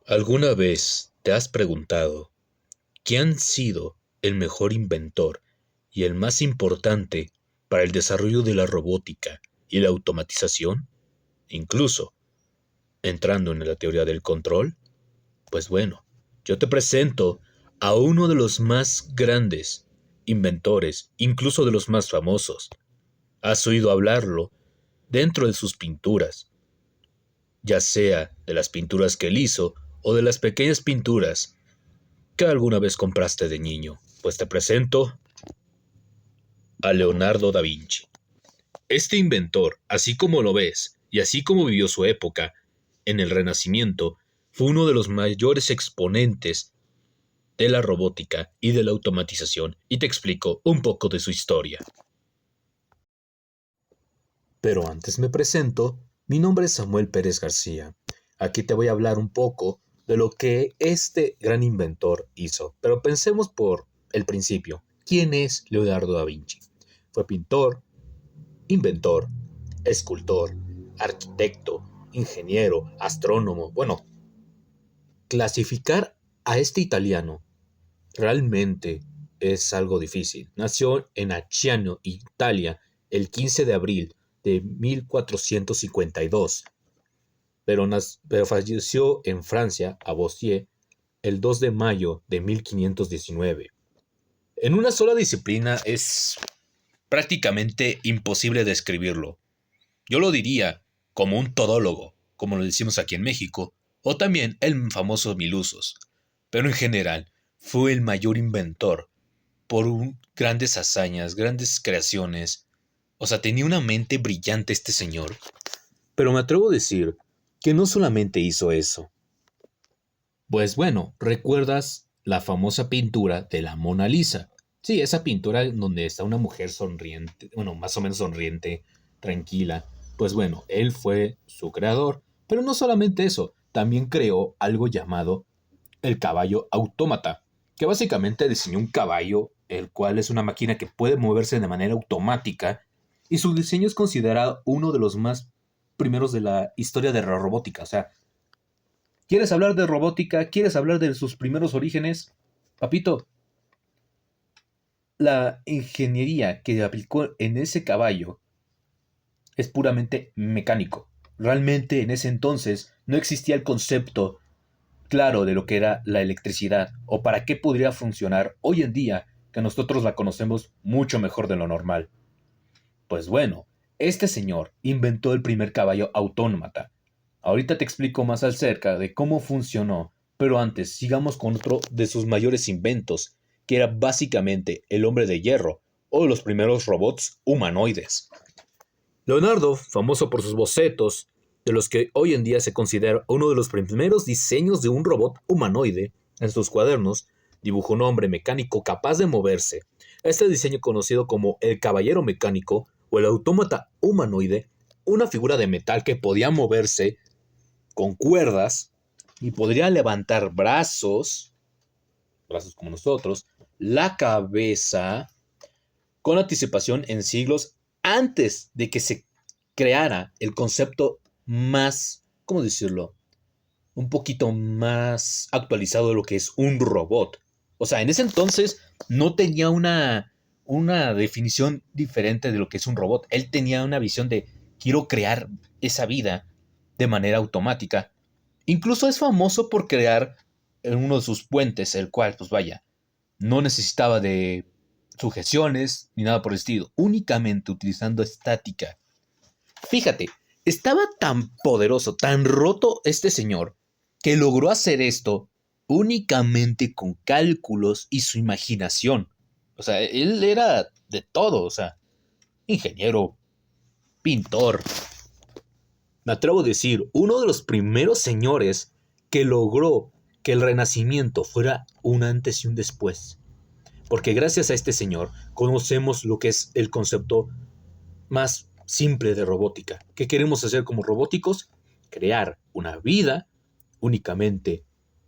¿Alguna vez te has preguntado quién ha sido el mejor inventor y el más importante para el desarrollo de la robótica y la automatización? Incluso entrando en la teoría del control. Pues bueno, yo te presento a uno de los más grandes inventores, incluso de los más famosos. Has oído hablarlo dentro de sus pinturas, ya sea de las pinturas que él hizo o de las pequeñas pinturas que alguna vez compraste de niño. Pues te presento a Leonardo da Vinci. Este inventor, así como lo ves, y así como vivió su época en el Renacimiento, fue uno de los mayores exponentes de la robótica y de la automatización, y te explico un poco de su historia. Pero antes me presento, mi nombre es Samuel Pérez García. Aquí te voy a hablar un poco de lo que este gran inventor hizo. Pero pensemos por el principio. ¿Quién es Leonardo da Vinci? Fue pintor, inventor, escultor, arquitecto, ingeniero, astrónomo. Bueno, clasificar a este italiano realmente es algo difícil. Nació en Acciano, Italia, el 15 de abril de 1452, pero falleció en Francia, a Bossier, el 2 de mayo de 1519. En una sola disciplina es prácticamente imposible describirlo. Yo lo diría como un todólogo, como lo decimos aquí en México, o también el famoso Milusos. Pero en general, fue el mayor inventor por grandes hazañas, grandes creaciones. O sea, tenía una mente brillante este señor. Pero me atrevo a decir que no solamente hizo eso. Pues bueno, ¿recuerdas la famosa pintura de la Mona Lisa? Sí, esa pintura en donde está una mujer sonriente, bueno, más o menos sonriente, tranquila. Pues bueno, él fue su creador. Pero no solamente eso, también creó algo llamado el caballo autómata, que básicamente diseñó un caballo, el cual es una máquina que puede moverse de manera automática, y su diseño es considerado uno de los más primeros de la historia de la robótica. O sea, ¿quieres hablar de robótica? ¿Quieres hablar de sus primeros orígenes? Papito, la ingeniería que aplicó en ese caballo es puramente mecánico. Realmente en ese entonces no existía el concepto claro de lo que era la electricidad o para qué podría funcionar hoy en día que nosotros la conocemos mucho mejor de lo normal. Pues bueno, este señor inventó el primer caballo autómata. Ahorita te explico más acerca de cómo funcionó, pero antes sigamos con otro de sus mayores inventos, que era básicamente el hombre de hierro o los primeros robots humanoides. Leonardo, famoso por sus bocetos, de los que hoy en día se considera uno de los primeros diseños de un robot humanoide, en sus cuadernos, dibujó un hombre mecánico capaz de moverse. Este diseño conocido como el caballero mecánico o el autómata humanoide, una figura de metal que podía moverse con cuerdas y podría levantar brazos como nosotros, la cabeza, con anticipación en siglos antes de que se creara el concepto más, ¿cómo decirlo? Un poquito más actualizado de lo que es un robot. O sea, en ese entonces no tenía una definición diferente de lo que es un robot. Él tenía una visión de quiero crear esa vida de manera automática. Incluso es famoso por crear en uno de sus puentes, el cual, pues vaya, no necesitaba de sujeciones ni nada por el estilo, únicamente utilizando estática. Fíjate, estaba tan poderoso, tan roto este señor, que logró hacer esto únicamente con cálculos y su imaginación. O sea, él era de todo, o sea, ingeniero, pintor. Me atrevo a decir, uno de los primeros señores que logró que el Renacimiento fuera un antes y un después. Porque gracias a este señor conocemos lo que es el concepto más simple de robótica. ¿Qué queremos hacer como robóticos? Crear una vida únicamente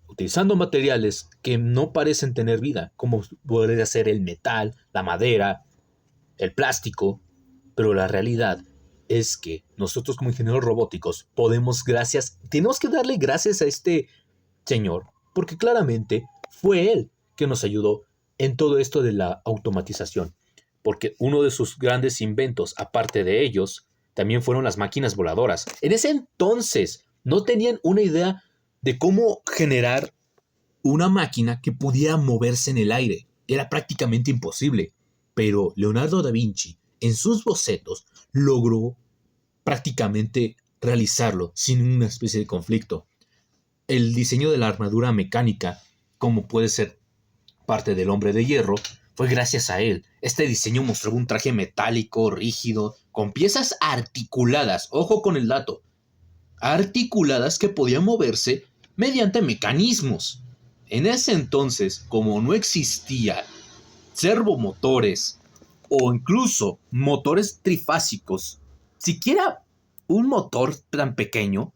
utilizando materiales que no parecen tener vida, como podría ser el metal, la madera, el plástico, pero la realidad es que nosotros como ingenieros robóticos tenemos que darle gracias a este señor, porque claramente fue él que nos ayudó en todo esto de la automatización, porque uno de sus grandes inventos, aparte de ellos, también fueron las máquinas voladoras. En ese entonces no tenían una idea de cómo generar una máquina que pudiera moverse en el aire. Era prácticamente imposible, pero Leonardo da Vinci, en sus bocetos, logró prácticamente realizarlo sin una especie de conflicto. El diseño de la armadura mecánica, como puede ser parte del Hombre de Hierro, fue gracias a él. Este diseño mostraba un traje metálico, rígido, con piezas articuladas, ojo con el dato, articuladas que podían moverse mediante mecanismos. En ese entonces, como no existía servomotores o incluso motores trifásicos, siquiera un motor tan pequeño,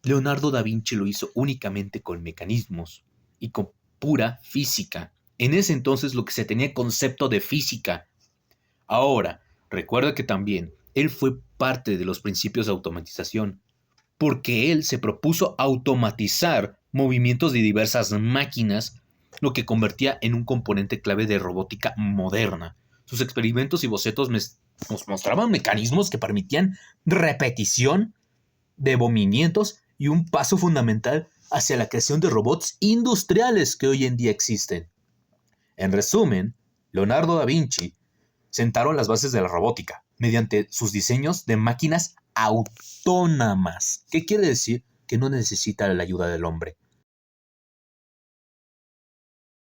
Leonardo da Vinci lo hizo únicamente con mecanismos y con pura física. En ese entonces lo que se tenía concepto de física. Ahora, recuerda que también él fue parte de los principios de automatización, porque él se propuso automatizar movimientos de diversas máquinas, lo que convertía en un componente clave de robótica moderna. Sus experimentos y bocetos nos mostraban mecanismos que permitían repetición de movimientos y un paso fundamental hacia la creación de robots industriales que hoy en día existen. En resumen, Leonardo da Vinci sentaron las bases de la robótica mediante sus diseños de máquinas autónomas. ¿Qué quiere decir? Que no necesita la ayuda del hombre.